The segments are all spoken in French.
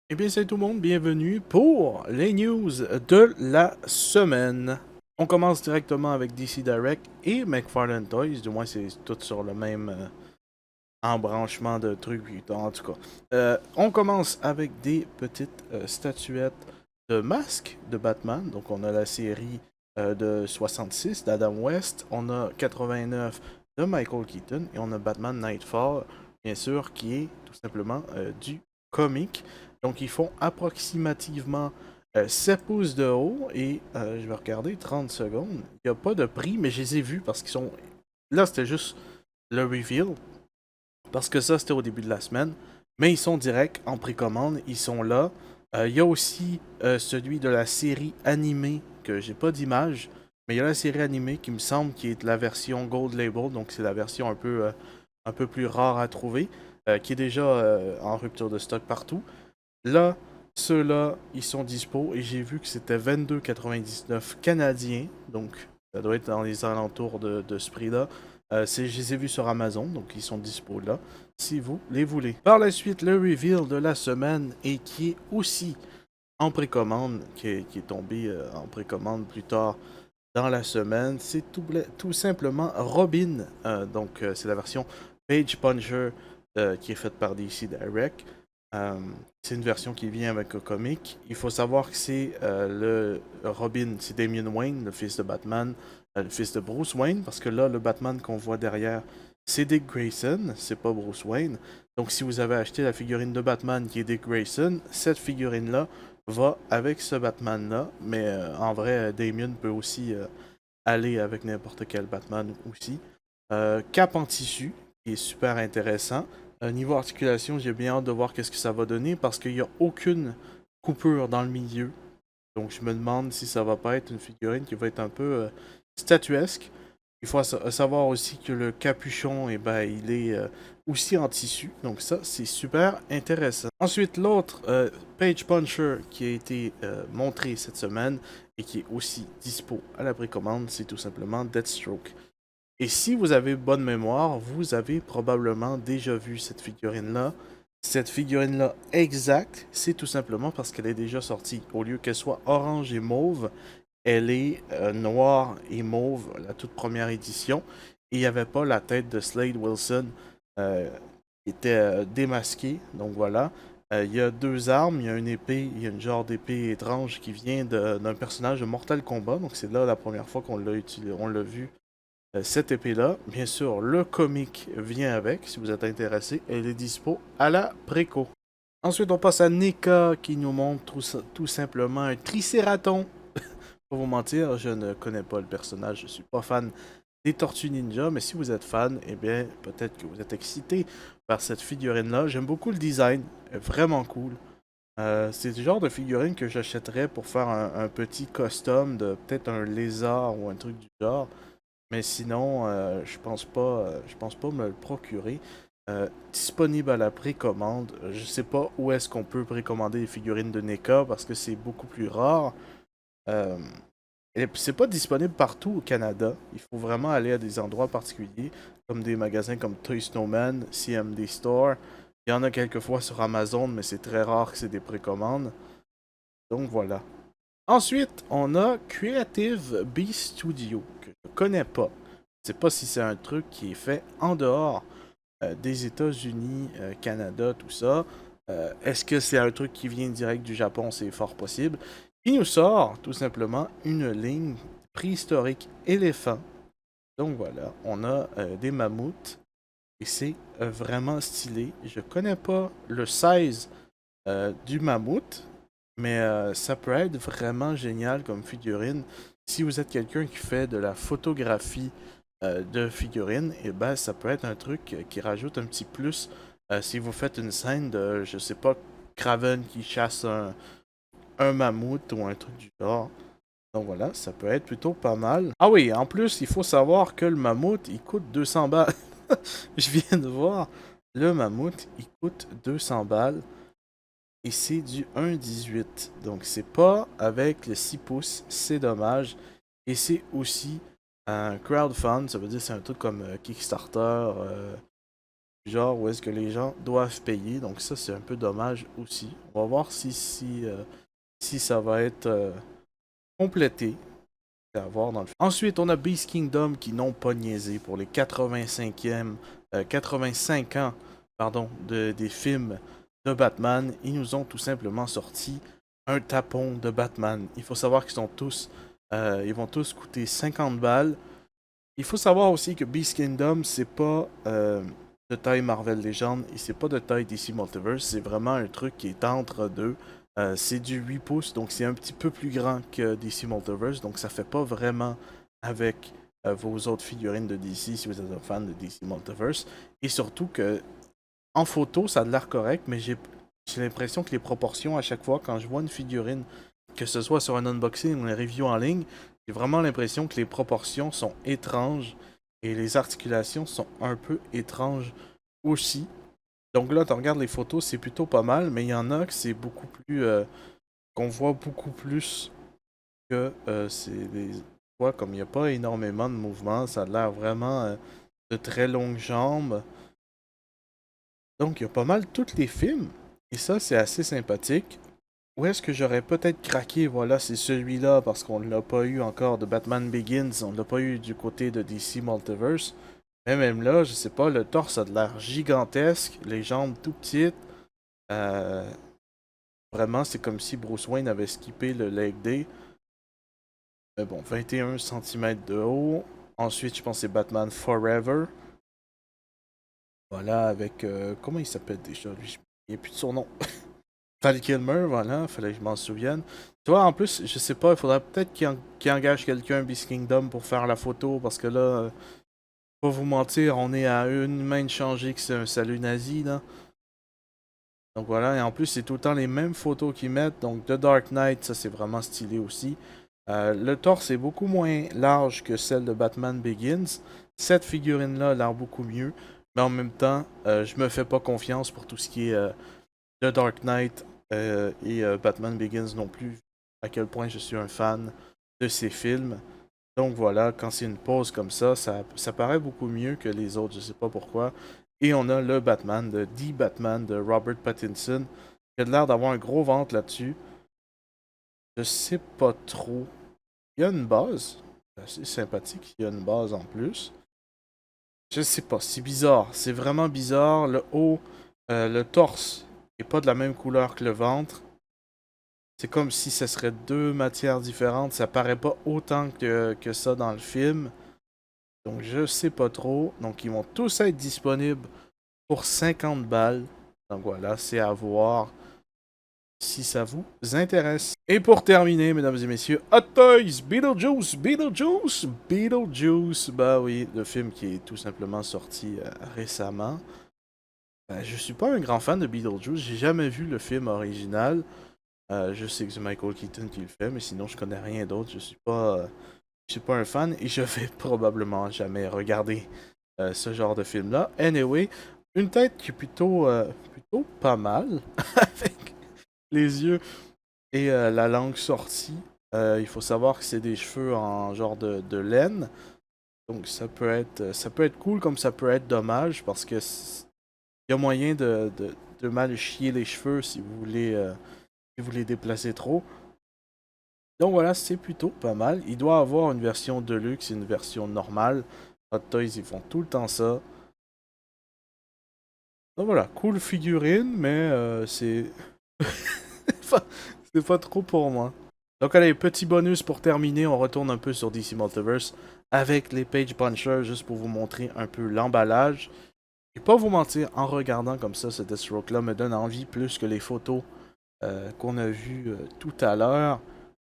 Eh bien, salut tout le monde, bienvenue pour les news de la semaine. On commence directement avec DC Direct et McFarlane Toys, du moins c'est tout sur le même embranchement de trucs, en tout cas. On commence avec des petites statuettes de masques de Batman. Donc on a la série de 66 d'Adam West, on a 89 de Michael Keaton et on a Batman Nightfall, bien sûr, qui est tout simplement du comic. Donc ils font approximativement 7 pouces de haut et je vais regarder 30 secondes. Il n'y a pas de prix, mais je les ai vus parce qu'ils sont... Là, c'était juste le reveal. Parce que ça, c'était au début de la semaine. Mais ils sont directs en précommande. Ils sont là. Il y a aussi celui de la série animée que j'ai pas d'image. Mais il y a la série animée qui me semble qui est la version Gold Label. Donc c'est la version un peu plus rare à trouver. Qui est déjà en rupture de stock partout. Là, ceux-là, ils sont dispo. Et j'ai vu que c'était 22,99 canadiens. Donc ça doit être dans les alentours de ce prix-là. Je les ai vus sur Amazon, donc ils sont dispo là, si vous les voulez. Par la suite, le reveal de la semaine et qui est aussi en précommande, qui est tombé en précommande plus tard dans la semaine, c'est tout simplement Robin. C'est la version Page Puncher qui est faite par DC Direct. Euh, c'est une version qui vient avec un comic. Il faut savoir que c'est le Robin, c'est Damian Wayne, le fils de Batman, le fils de Bruce Wayne, parce que là, le Batman qu'on voit derrière, c'est Dick Grayson, c'est pas Bruce Wayne. Donc, si vous avez acheté la figurine de Batman qui est Dick Grayson, cette figurine-là va avec ce Batman-là. Mais en vrai, Damien peut aussi aller avec n'importe quel Batman aussi. Cap en tissu, qui est super intéressant. Niveau articulation, j'ai bien hâte de voir qu'est-ce que ça va donner parce qu'il n'y a aucune coupure dans le milieu. Donc je me demande si ça va pas être une figurine qui va être un peu statuesque. Il faut savoir aussi que le capuchon, eh ben, il est aussi en tissu. Donc ça, c'est super intéressant. Ensuite, l'autre Page Puncher qui a été montré cette semaine et qui est aussi dispo à la précommande, c'est tout simplement Deathstroke. Et si vous avez bonne mémoire, vous avez probablement déjà vu cette figurine-là. Cette figurine-là exacte, c'est tout simplement parce qu'elle est déjà sortie. Au lieu qu'elle soit orange et mauve, elle est noire et mauve, la toute première édition. Et il n'y avait pas la tête de Slade Wilson euh, qui était démasquée. Donc voilà. Il y a deux armes, il y a une épée, il y a une genre d'épée étrange qui vient d'un personnage de Mortal Kombat. Donc c'est là la première fois qu'on l'a utilisé, on l'a vu cette épée-là. Bien sûr, le comic vient avec, si vous êtes intéressé. Elle est dispo à la préco. Ensuite, on passe à Neka qui nous montre tout simplement un Tricératon. Pour vous mentir, je ne connais pas le personnage, je suis pas fan des Tortues Ninja, mais si vous êtes fan, eh bien, peut-être que vous êtes excité par cette figurine-là. J'aime beaucoup le design, elle est vraiment cool. C'est le genre de figurine que j'achèterais pour faire un petit custom de peut-être un lézard ou un truc du genre. Mais sinon, je pense pas me le procurer. Disponible à la précommande. Je sais pas où est-ce qu'on peut précommander les figurines de NECA parce que c'est beaucoup plus rare. Euh, et c'est pas disponible partout au Canada. Il faut vraiment aller à des endroits particuliers, comme des magasins comme Toy Snowman, CMD Store. Il y en a quelquefois sur Amazon, mais c'est très rare que c'est des précommandes. Donc voilà. Ensuite, on a Creative Bee Studio, que je connais pas. Je sais pas si c'est un truc qui est fait en dehors des États-Unis, Canada, tout ça. Est-ce que c'est un truc qui vient direct du Japon? C'est fort possible. Il nous sort tout simplement une ligne préhistorique éléphant. Donc voilà, on a des mammouths et c'est vraiment stylé. Je connais pas le size du mammouth, mais ça peut être vraiment génial comme figurine. Si vous êtes quelqu'un qui fait de la photographie de figurines, et ben ça peut être un truc qui rajoute un petit plus. Si vous faites une scène de, je sais pas, Craven qui chasse un mammouth ou un truc du genre. Donc voilà, ça peut être plutôt pas mal. Ah oui, en plus, il faut savoir que le mammouth, il coûte 200 balles. Je viens de voir, le mammouth, il coûte 200 balles. Et c'est du 1,18. Donc c'est pas avec le 6 pouces, c'est dommage. Et c'est aussi un crowdfund, ça veut dire c'est un truc comme Kickstarter, genre où est-ce que les gens doivent payer. Donc ça, c'est un peu dommage aussi. On va voir si ça va être complété. À voir dans le... Ensuite, on a Beast Kingdom qui n'ont pas niaisé pour les 85 ans des films de Batman. Ils nous ont tout simplement sorti un tapon de Batman. Il faut savoir qu'ils sont tous... ils vont tous coûter 50 balles. Il faut savoir aussi que Beast Kingdom, c'est pas de taille Marvel Legends et c'est pas de taille DC Multiverse. C'est vraiment un truc qui est entre deux. C'est du 8 pouces, donc c'est un petit peu plus grand que DC Multiverse. Donc ça fait pas vraiment avec vos autres figurines de DC si vous êtes un fan de DC Multiverse. Et surtout que en photo, ça a l'air correct, mais j'ai l'impression que les proportions à chaque fois, quand je vois une figurine, que ce soit sur un unboxing ou une review en ligne, j'ai vraiment l'impression que les proportions sont étranges et les articulations sont un peu étranges aussi. Donc là, tu regardes les photos, c'est plutôt pas mal, mais il y en a que c'est beaucoup plus... qu'on voit beaucoup plus que c'est des... Comme il n'y a pas énormément de mouvements, ça a l'air vraiment de très longues jambes. Donc il y a pas mal tous les films, et ça c'est assez sympathique. Où est-ce que j'aurais peut-être craqué? Voilà, c'est celui-là, parce qu'on ne l'a pas eu encore de Batman Begins, on ne l'a pas eu du côté de DC Multiverse. Mais même là, je sais pas, le torse a de l'air gigantesque, les jambes tout petites. Euh, Vraiment, c'est comme si Bruce Wayne avait skippé le leg day. Mais bon, 21 cm de haut. Ensuite, je pense que c'est Batman Forever. Voilà, avec... comment il s'appelle déjà, lui? Je me souviens plus de son nom. Val Kilmer, voilà, fallait que je m'en souvienne. Tu vois, en plus, je sais pas, il faudrait peut-être qu'il engage quelqu'un, Beast Kingdom, pour faire la photo, parce que là, pas vous mentir, on est à une main de changer que c'est un salut nazi, là. Donc voilà, et en plus, c'est tout le temps les mêmes photos qu'ils mettent. Donc, The Dark Knight, ça c'est vraiment stylé aussi. Le torse est beaucoup moins large que celle de Batman Begins. Cette figurine-là a l'air beaucoup mieux. Mais en même temps, je me fais pas confiance pour tout ce qui est The Dark Knight et Batman Begins non plus. À quel point je suis un fan de ces films. Donc voilà, quand c'est une pose comme ça paraît beaucoup mieux que les autres, je sais pas pourquoi. Et on a le Batman, de The Batman de Robert Pattinson, qui a l'air d'avoir un gros ventre là-dessus. Je sais pas trop. Il y a une base, c'est assez sympathique, il y a une base en plus. Je sais pas, c'est bizarre, c'est vraiment bizarre. Le haut, le torse est pas de la même couleur que le ventre. C'est comme si ce serait deux matières différentes. Ça paraît pas autant que ça dans le film. Donc je sais pas trop. Donc ils vont tous être disponibles pour 50 balles. Donc voilà, c'est à voir si ça vous intéresse. Et pour terminer, mesdames et messieurs, Hot Toys, Beetlejuice, Beetlejuice, Beetlejuice. Bah oui, le film qui est tout simplement sorti récemment. Je suis pas un grand fan de Beetlejuice. J'ai jamais vu le film original. Je sais que c'est Michael Keaton qui le fait, mais sinon je connais rien d'autre. Je suis pas un fan et je vais probablement jamais regarder ce genre de film-là. Anyway, une tête qui est plutôt pas mal, avec les yeux et la langue sortie. Il faut savoir que c'est des cheveux en genre de laine. Donc ça peut être cool comme ça peut être dommage parce que il y a moyen de mal chier les cheveux si vous les déplacez trop. Donc voilà, c'est plutôt pas mal. Il doit avoir une version deluxe et une version normale. Hot Toys, ils font tout le temps ça. Donc voilà, cool figurine, mais c'est pas trop pour moi. Donc allez, petit bonus pour terminer, on retourne un peu sur DC Multiverse avec les Page Punchers, juste pour vous montrer un peu l'emballage. Et pas vous mentir, en regardant comme ça, ce Deathstroke-là me donne envie plus que les photos qu'on a vues tout à l'heure.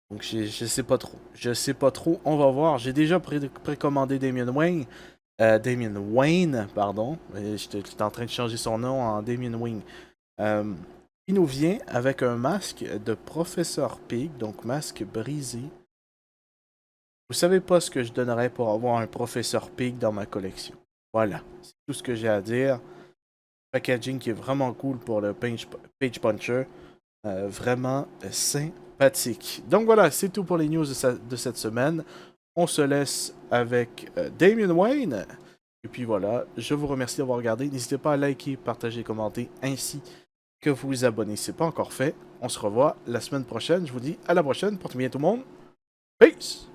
Donc je sais pas trop. Je sais pas trop, on va voir. J'ai déjà précommandé Damian Wayne. Damian Wayne, pardon. J'étais en train de changer son nom en Damian Wayne. Il nous vient avec un masque de Professeur Pig, donc masque brisé. Vous savez pas ce que je donnerais pour avoir un Professeur Pig dans ma collection. Voilà, c'est tout ce que j'ai à dire. Packaging qui est vraiment cool pour le Page Puncher. Vraiment sympathique. Donc voilà, c'est tout pour les news de cette semaine. On se laisse avec Damian Wayne Et puis voilà, je vous remercie d'avoir regardé. N'hésitez pas à liker, partager, commenter, ainsi que vous abonner si ce n'est pas encore fait. On se revoit la semaine prochaine. Je vous dis à la prochaine. Portez bien tout le monde. Peace!